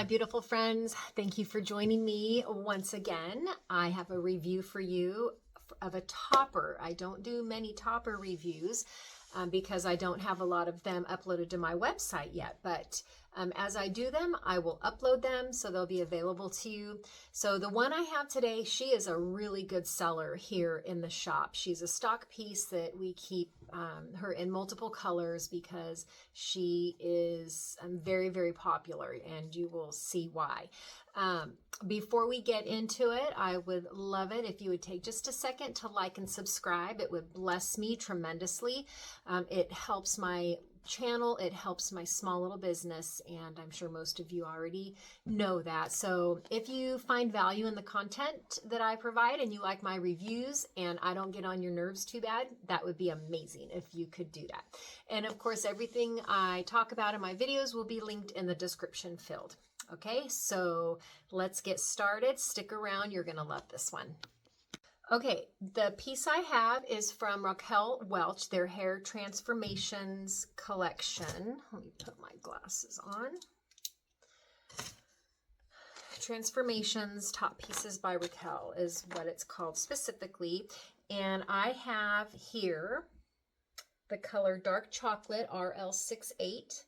beautiful friends. Thank you for joining me once again. I have a review for you of a topper. I don't do many topper reviews because I don't have a lot of them uploaded to my website yet, but as I do them, I will upload them so they'll be available to you. So the one I have today, she is a really good seller here in the shop. She's a stock piece that we keep her in multiple colors because she is very, very popular, and you will see why. Before we get into it, I would love it if you would take just a second to like and subscribe. It would bless me tremendously. It helps my channel, it helps my small little business, and I'm sure most of you already know that. So if you find value in the content that I provide and you like my reviews and I don't get on your nerves too bad, that would be amazing if you could do that. And of course, everything I talk about in my videos will be linked in the description field. Okay, so let's get started. Stick around, you're gonna love this one. Okay, the piece I have is from Raquel Welch, their Hair Transformations collection. Let me put my glasses on. Transformations Top Pieces by Raquel is what it's called specifically. And I have here the color Dark Chocolate RL68.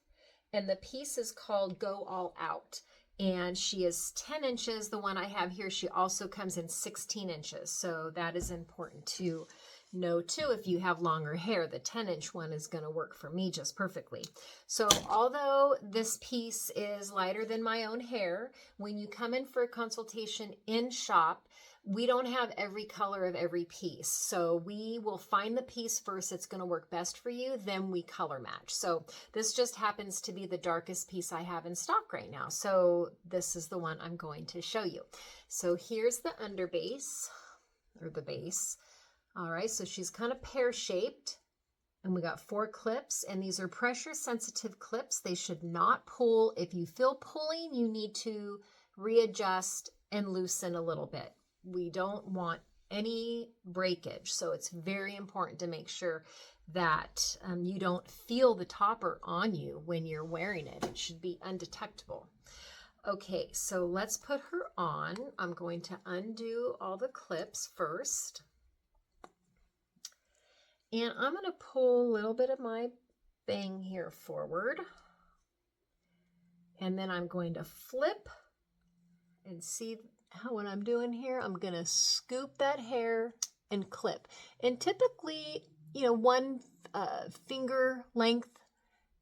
And the piece is called Go All Out. And she is 10 inches. The one I have here, she also comes in 16 inches. So that is important to know too. If you have longer hair, the 10-inch one is going to work for me just perfectly. So although this piece is lighter than my own hair, when you come in for a consultation in shop, we don't have every color of every piece. So we will find the piece first that's going to work best for you, then we color match. So this just happens to be the darkest piece I have in stock right now. So this is the one I'm going to show you. So here's the underbase, or the base. All right, so she's kind of pear-shaped, and we got 4 clips, and these are pressure-sensitive clips. They should not pull. If you feel pulling, you need to readjust and loosen a little bit. We don't want any breakage, so it's very important to make sure that you don't feel the topper on you when you're wearing it. It should be undetectable. Okay, so let's put her on. I'm going to undo all the clips first. And I'm going to pull a little bit of my bang here forward. And then I'm going to flip and see how what I'm doing here. I'm going to scoop that hair and clip. And typically, you know, one finger length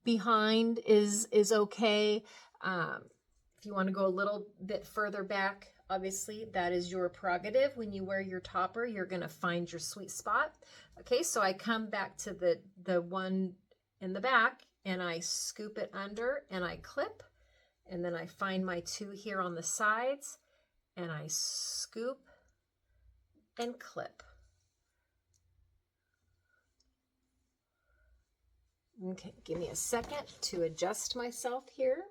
behind is okay. If you want to go a little bit further back, obviously that is your prerogative. When you wear your topper, you're going to find your sweet spot. Okay, so I come back to the one in the back and I scoop it under and I clip, and then I find my 2 here on the sides and I scoop and clip. Okay, give me a second to adjust myself here.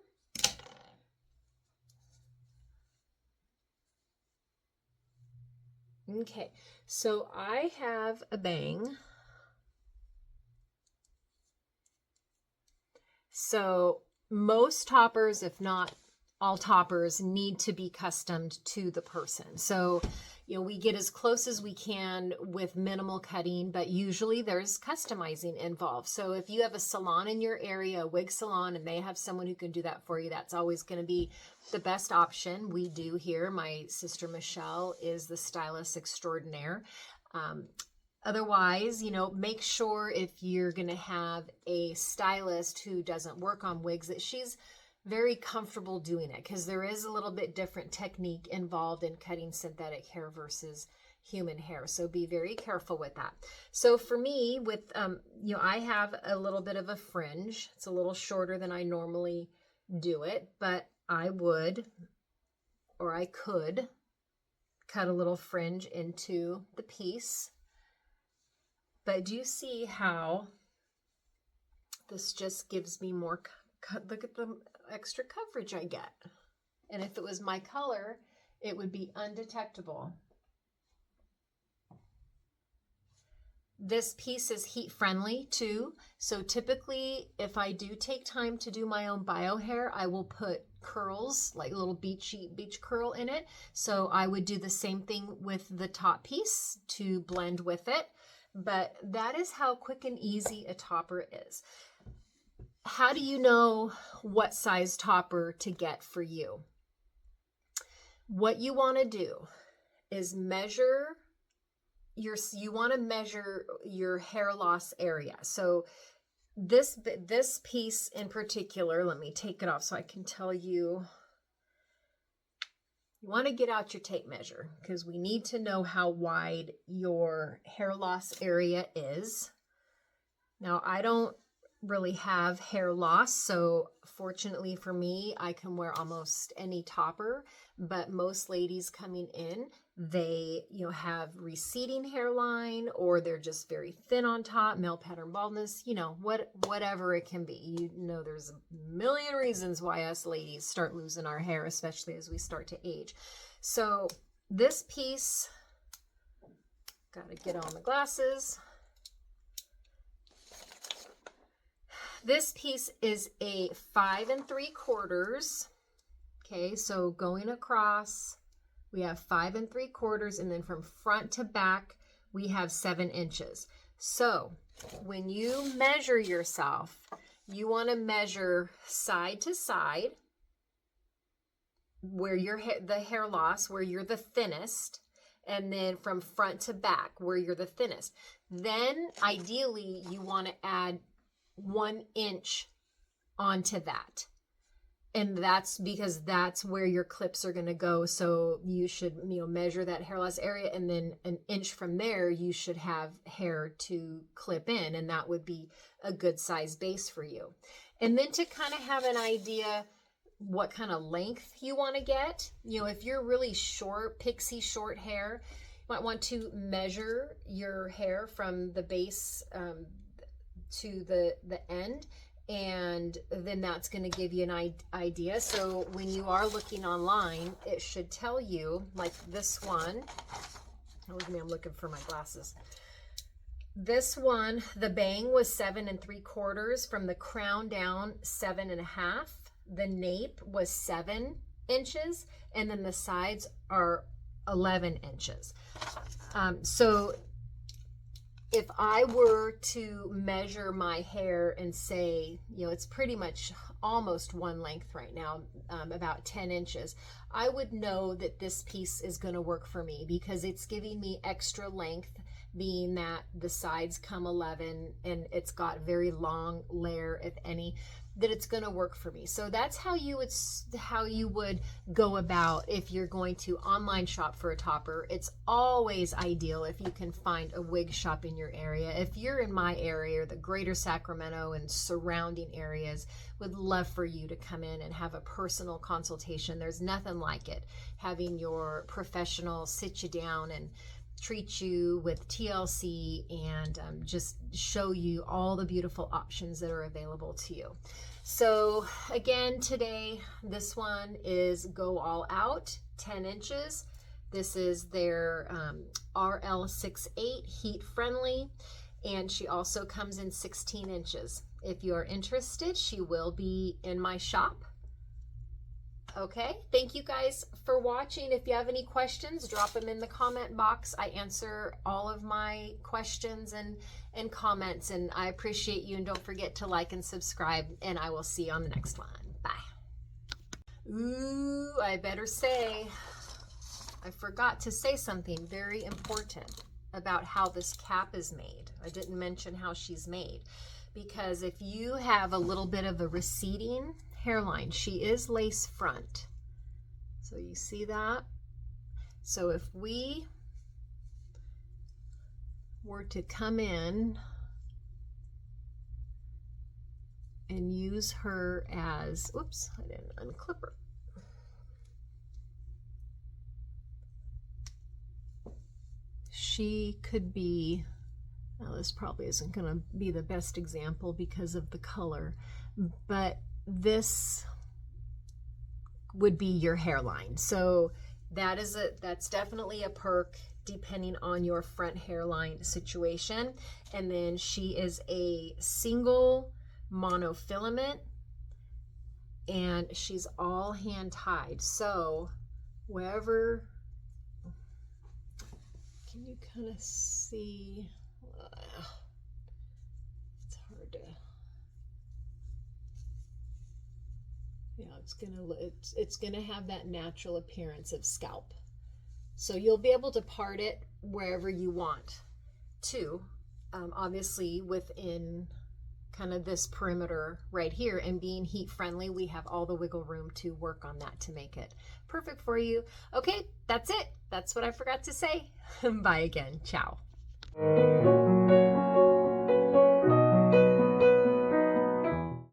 Okay, so I have a bang. So most toppers, if not all toppers, need to be customed to the person. So, you know, we get as close as we can with minimal cutting, but usually there's customizing involved. So if you have a salon in your area, a wig salon, and they have someone who can do that for you, that's always going to be the best option. We do here. My sister Michelle is the stylist extraordinaire. Otherwise, you know, make sure if you're going to have a stylist who doesn't work on wigs that she's very comfortable doing it, because there is a little bit different technique involved in cutting synthetic hair versus human hair. So be very careful with that. So for me, with, you know, I have a little bit of a fringe. It's a little shorter than I normally do it, but I would, or I could cut a little fringe into the piece. But do you see how this just gives me more look at the extra coverage I get. And if it was my color, it would be undetectable. This piece is heat friendly too. So typically if I do take time to do my own bio hair, I will put curls, like a little beach curl in it. So I would do the same thing with the top piece to blend with it. But that is how quick and easy a topper is. How do you know what size topper to get for you? What you want to do is measure you want to measure your hair loss area. So this piece in particular, let me take it off so I can tell you. You want to get out your tape measure because we need to know how wide your hair loss area is. Now, I don't really have hair loss, so fortunately for me, I can wear almost any topper, but most ladies coming in, they have receding hairline, or they're just very thin on top, male pattern baldness, whatever it can be. There's a million reasons why us ladies start losing our hair, especially as we start to age. So this piece, gotta get on the glasses. This piece is a 5 3/4. Okay, so going across, we have 5 3/4, and then from front to back, we have 7 inches. So when you measure yourself, you want to measure side to side, where the hair loss, where you're the thinnest, and then from front to back, where you're the thinnest. Then ideally, you want to add 1 inch onto that. And that's because that's where your clips are going to go. So you should, measure that hair loss area, and then 1 inch from there, you should have hair to clip in, and that would be a good size base for you. And then to kind of have an idea what kind of length you want to get, if you're really short, pixie short hair, you might want to measure your hair from the base to the end, and then that's going to give you an idea. So when you are looking online, it should tell you, like this one. Look at me, I'm looking for my glasses. This one, the bang was 7 3/4 from the crown down, 7 1/2. The nape was 7 inches, and then the sides are 11 inches. So if I were to measure my hair and say, it's pretty much almost one length right now, about 10 inches, I would know that this piece is going to work for me because it's giving me extra length, being that the sides come 11 and it's got very long layer, if any, that it's going to work for me. So that's how you would go about if you're going to online shop for a topper. It's always ideal if you can find a wig shop in your area. If you're in my area, or the greater Sacramento and surrounding areas, would love for you to come in and have a personal consultation. There's nothing like it, having your professional sit you down and treat you with TLC and just show you all the beautiful options that are available to you. So again, today, this one is Go All Out, 10 inches. This is their RL68 heat friendly, and she also comes in 16 inches. If you are interested, she will be in my shop. Okay, thank you guys for watching. If you have any questions, drop them in the comment box. I answer all of my questions and comments, and I appreciate you. And don't forget to like and subscribe, and I will see you on the next one. Bye. Ooh, I better say, I forgot to say something very important about how this cap is made. I didn't mention how she's made, because if you have a little bit of a receding hairline, she is lace front. So you see that? So if we were to come in and use her as, oops, I didn't unclip her. She could be, well, this probably isn't going to be the best example because of the color, but this would be your hairline. So that's definitely a perk depending on your front hairline situation. And then she is a single monofilament, and she's all hand tied. So wherever, can you kind of see? It's hard to. Yeah, it's gonna have that natural appearance of scalp. So you'll be able to part it wherever you want to, obviously within kind of this perimeter right here, and being heat friendly, we have all the wiggle room to work on that to make it perfect for you. Okay, that's it. That's what I forgot to say. Bye again. Ciao.